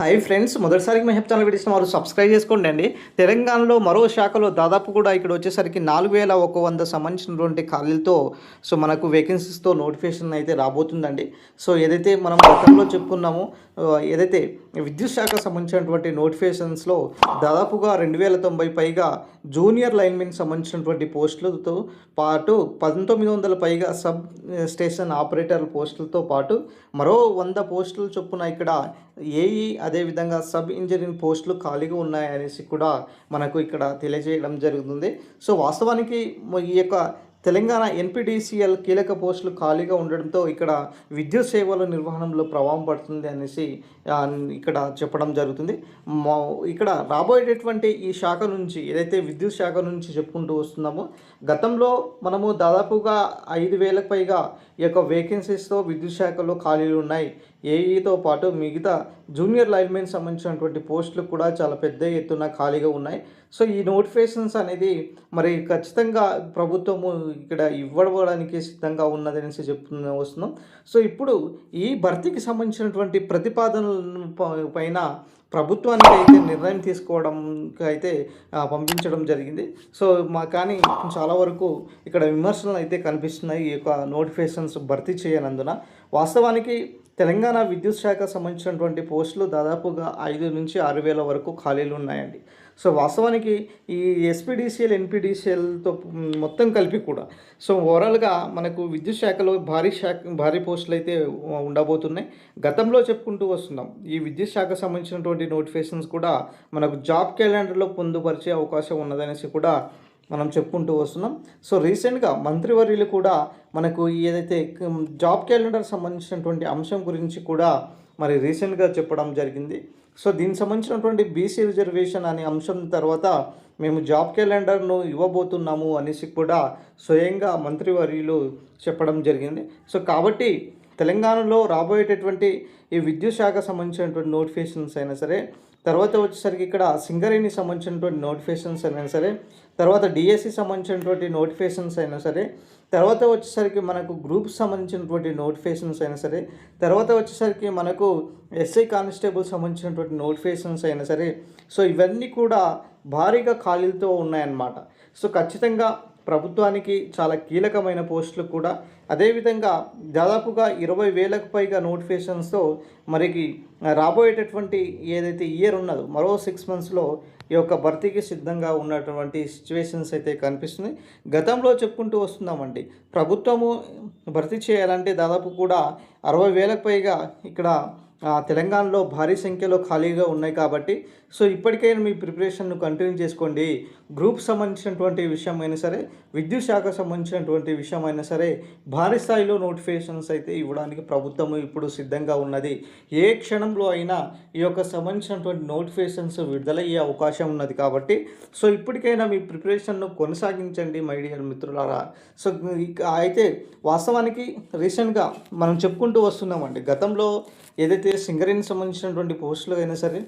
Hi friends, మొదటిసారికి Mehab channel videos వారు subscribe చేసుకోండి అండి. తెలంగాణలో మరో శాఖలో దాదాపు కూడా ఇక్కడ వచ్చేసరికి 4100 సంబంధించినటువంటి ఖాళీలతో మనకు వేకెన్సీస్తో నోటిఫికేషన్ అయితే రాబోతుందండి. ఏదైతే మనం గతంలో చెప్పుకున్నామో, ఏదైతే విద్యుత్ శాఖకు సంబంధించినటువంటి నోటిఫికేషన్స్లో దాదాపుగా 2090 పైగా జూనియర్ లైన్మెన్ సంబంధించినటువంటి పోస్టులతో పాటు 1900 పైగా సబ్ స్టేషన్ ఆపరేటర్ పోస్టులతో పాటు మరో 100 పోస్టులు చొప్పున ఇక్కడ ఏఈ అదేవిధంగా సబ్ ఇంజనీరింగ్ పోస్టులు ఖాళీగా ఉన్నాయనేసి కూడా మనకు ఇక్కడ తెలియజేయడం జరుగుతుంది. వాస్తవానికి ఈ యొక్క తెలంగాణ ఎన్పిడిసిఎల్ కీలక పోస్టులు ఖాళీగా ఉండడంతో ఇక్కడ విద్యుత్ సేవల నిర్వహణలో ప్రభావం పడుతుంది అనేసి ఇక్కడ చెప్పడం జరుగుతుంది. ఇక్కడ రాబోయేటటువంటి ఈ శాఖ నుంచి ఏదైతే విద్యుత్ శాఖ నుంచి చెప్పుకుంటూ వస్తున్నామో, గతంలో మనము దాదాపుగా 5000కు పైగా ఈ యొక్క వేకెన్సీస్తో విద్యుత్ శాఖలో ఖాళీలు ఉన్నాయి. ఏఈతో పాటు మిగతా జూనియర్ లైన్మెన్ సంబంధించినటువంటి పోస్టులు కూడా చాలా పెద్ద ఎత్తున ఖాళీగా ఉన్నాయి. ఈ నోటిఫికేషన్స్ అనేది మరి ఖచ్చితంగా ప్రభుత్వము ఇక్కడ ఇవ్వడానికి సిద్ధంగా ఉన్నదనేసి చెప్తూ వస్తున్నాం. ఇప్పుడు ఈ భర్తీకి సంబంధించినటువంటి ప్రతిపాదనల పైన ప్రభుత్వానికి అయితే నిర్ణయం తీసుకోవడానికి అయితే పంపించడం జరిగింది. కానీ చాలా వరకు ఇక్కడ విమర్శలు అయితే కనిపిస్తున్నాయి ఈ యొక్క నోటిఫికేషన్స్ భర్తీ చేయనందున. వాస్తవానికి తెలంగాణ విద్యుత్ శాఖ సంబంధించినటువంటి పోస్టులు దాదాపుగా 5 నుంచి 6 వేల వరకు ఖాళీలు ఉన్నాయండి. వాస్తవానికి ఈ ఎస్పీడీసీఎల్ ఎన్పీడీసీఎల్తో మొత్తం కలిపి కూడా ఓవరాల్గా మనకు విద్యుత్ శాఖలో భారీ పోస్టులు అయితే ఉండబోతున్నాయి. గతంలో చెప్పుకుంటూ వస్తున్నాం, ఈ విద్యుత్ శాఖకు సంబంధించినటువంటి నోటిఫికేషన్స్ కూడా మనకు జాబ్ క్యాలెండర్లో పొందుపరిచే అవకాశం ఉన్నదనేసి కూడా మనం చెప్పుకుంటూ వస్తున్నాం. రీసెంట్గా మంత్రివర్యులు కూడా మనకు ఏదైతే జాబ్ క్యాలెండర్ సంబంధించినటువంటి అంశం గురించి కూడా మరి రీసెంట్గా చెప్పడం జరిగింది. దీనికి సంబంధించినటువంటి బీసీ రిజర్వేషన్ అనే అంశం తర్వాత మేము జాబ్ క్యాలెండర్ను ఇవ్వబోతున్నాము అనేసి కూడా స్వయంగా మంత్రివర్యులు చెప్పడం జరిగింది. కాబట్టి తెలంగాణలో రాబోయేటటువంటి ఈ విద్యుత్ శాఖ సంబంధించినటువంటి నోటిఫికేషన్స్ అయినా సరే, తర్వాత వచ్చేసరికి ఇక్కడ సింగరేణికి సంబంధించినటువంటి నోటిఫికేషన్స్ అయినా సరే, తర్వాత డిఎస్సి సంబంధించినటువంటి నోటిఫికేషన్స్ అయినా సరే, తర్వాత వచ్చేసరికి మనకు గ్రూప్స్ సంబంధించినటువంటి నోటిఫికేషన్స్ అయినా సరే, తర్వాత వచ్చేసరికి మనకు ఎస్ఐ కానిస్టేబుల్ సంబంధించినటువంటి నోటిఫికేషన్స్ అయినా సరే, ఇవన్నీ కూడా భారీగా ఖాళీలతో ఉన్నాయన్నమాట. ఖచ్చితంగా ప్రభుత్వానికి చాలా కీలకమైన పోస్టులు కూడా, అదేవిధంగా దాదాపుగా 20,000కు పైగా నోటిఫికేషన్స్తో మరికి రాబోయేటటువంటి ఏదైతే ఇయర్ ఉన్నదో మరో 6 మంత్స్లో ఈ యొక్క భర్తీకి సిద్ధంగా ఉన్నటువంటి సిచ్యువేషన్స్ అయితే కనిపిస్తుంది. గతంలో చెప్పుకుంటూ వస్తున్నామండి, ప్రభుత్వము భర్తీ చేయాలంటే దాదాపు కూడా 60,000కు పైగా ఇక్కడ తెలంగాణలో భారీ సంఖ్యలో ఖాళీగా ఉన్నాయి. కాబట్టి ఇప్పటికైనా మీ ప్రిపరేషన్ను కంటిన్యూ చేసుకోండి. గ్రూప్ సంబంధించినటువంటి విషయం అయినా సరే, విద్యుత్ శాఖకు సంబంధించినటువంటి విషయం అయినా సరే, భారీ స్థాయిలో నోటిఫికేషన్స్ అయితే ఇవ్వడానికి ప్రభుత్వం ఇప్పుడు సిద్ధంగా ఉన్నది. ఏ క్షణంలో అయినా ఈ యొక్క సంబంధించినటువంటి నోటిఫికేషన్స్ విడుదలయ్యే అవకాశం ఉన్నది. కాబట్టి ఇప్పటికైనా మీ ప్రిపరేషన్ను కొనసాగించండి మై డియర్ మిత్రులారా. అయితే వాస్తవానికి రీసెంట్గా మనం చెప్పుకుంటూ వస్తున్నామండి, గతంలో ఏదైతే సింగరేణికి సంబంధించినటువంటి పోస్టులు అయినా సరే,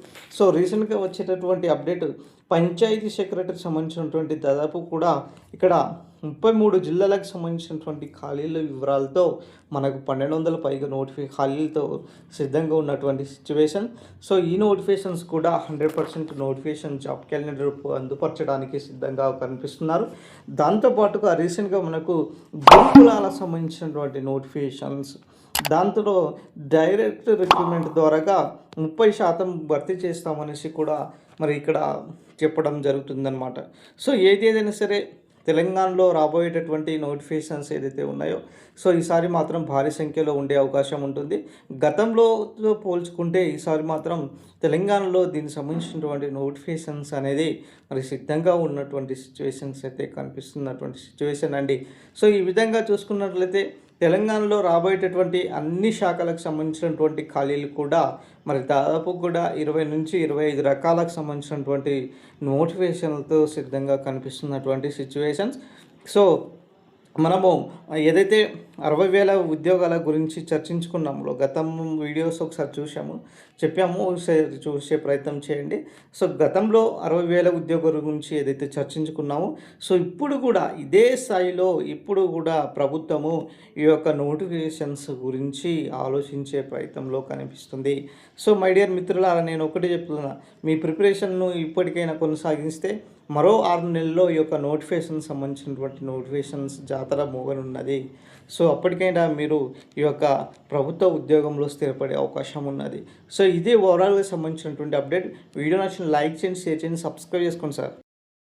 రీసెంట్గా వచ్చేటటువంటి అప్డేట్ పంచాయతీ సెక్రటరీకి సంబంధించినటువంటి దాదాపు కూడా ఇక్కడ 33 జిల్లాలకు సంబంధించినటువంటి ఖాళీల వివరాలతో మనకు 1200 పైగా ఖాళీలతో సిద్ధంగా ఉన్నటువంటి సిచ్యువేషన్. ఈ నోటిఫికేషన్స్ కూడా 100% నోటిఫికేషన్ జాబ్ క్యాలెండర్ అందుపరచడానికి సిద్ధంగా కనిపిస్తున్నారు. దాంతోపాటుగా రీసెంట్గా మనకు గురుకులాలకు సంబంధించినటువంటి నోటిఫికేషన్స్, దాంతో డైరెక్ట్ రిక్రూట్మెంట్ ద్వారాగా 30% భర్తీ చేస్తామనేసి కూడా మరి ఇక్కడ చెప్పడం జరుగుతుందన్నమాట. ఏదైనా సరే తెలంగాణలో రాబోయేటటువంటి నోటిఫికేషన్స్ ఏదైతే ఉన్నాయో ఈసారి మాత్రం భారీ సంఖ్యలో ఉండే అవకాశం ఉంటుంది. గతంలో పోల్చుకుంటే ఈసారి మాత్రం తెలంగాణలో దీనికి సంబంధించినటువంటి నోటిఫికేషన్స్ అనేది మరి సిద్ధంగా ఉన్నటువంటి సిచ్యువేషన్స్ అయితే కనిపిస్తున్నటువంటి సిచ్యువేషన్ అండి. ఈ విధంగా చూసుకున్నట్లయితే తెలంగాణలో రాబోయేటటువంటి అన్ని శాఖలకు సంబంధించినటువంటి ఖాళీలు కూడా మరి దాదాపు కూడా 20 నుంచి 25 రకాలకు సంబంధించినటువంటి నోటిఫికేషన్లతో సిద్ధంగా కనిపిస్తున్నటువంటి సిచ్యువేషన్స్. మనము ఏదైతే 60,000 ఉద్యోగాల గురించి చర్చించుకున్నామో గతం వీడియోస్ ఒకసారి చెప్పాము. ఒకసారి చూసే ప్రయత్నం చేయండి. సో, గతంలో 60,000 ఉద్యోగుల గురించి ఏదైతే చర్చించుకున్నామో, సో, ఇప్పుడు కూడా ఇదే స్థాయిలో ఇప్పుడు కూడా ప్రభుత్వము ఈ యొక్క నోటిఫికేషన్స్ గురించి ఆలోచించే ప్రయత్నంలో కనిపిస్తుంది. సో, మై డియర్ మిత్రులారా, నేను ఒకటే చెప్తున్నా, మీ ప్రిపరేషన్‌ను ఇప్పటికైనా కొనసాగిస్తే మరో 6 నెలల్లో ఈ యొక్క నోటిఫికేషన్‌కి సంబంధించినటువంటి నోటిఫికేషన్స్ జాతర మోగనున్నది. సో, అప్పటికైనా మీరు ఈ యొక్క ప్రభుత్వ ఉద్యోగంలో స్థిరపడే అవకాశం ఉన్నది. సో, ఇదే ఓవరాల్‌గా సంబంధించినటువంటి అప్డేట్. వీడియో నచ్చిన లైక్ చేయండి, షేర్ చేయండి, సబ్స్క్రైబ్ చేసుకోండి సార్.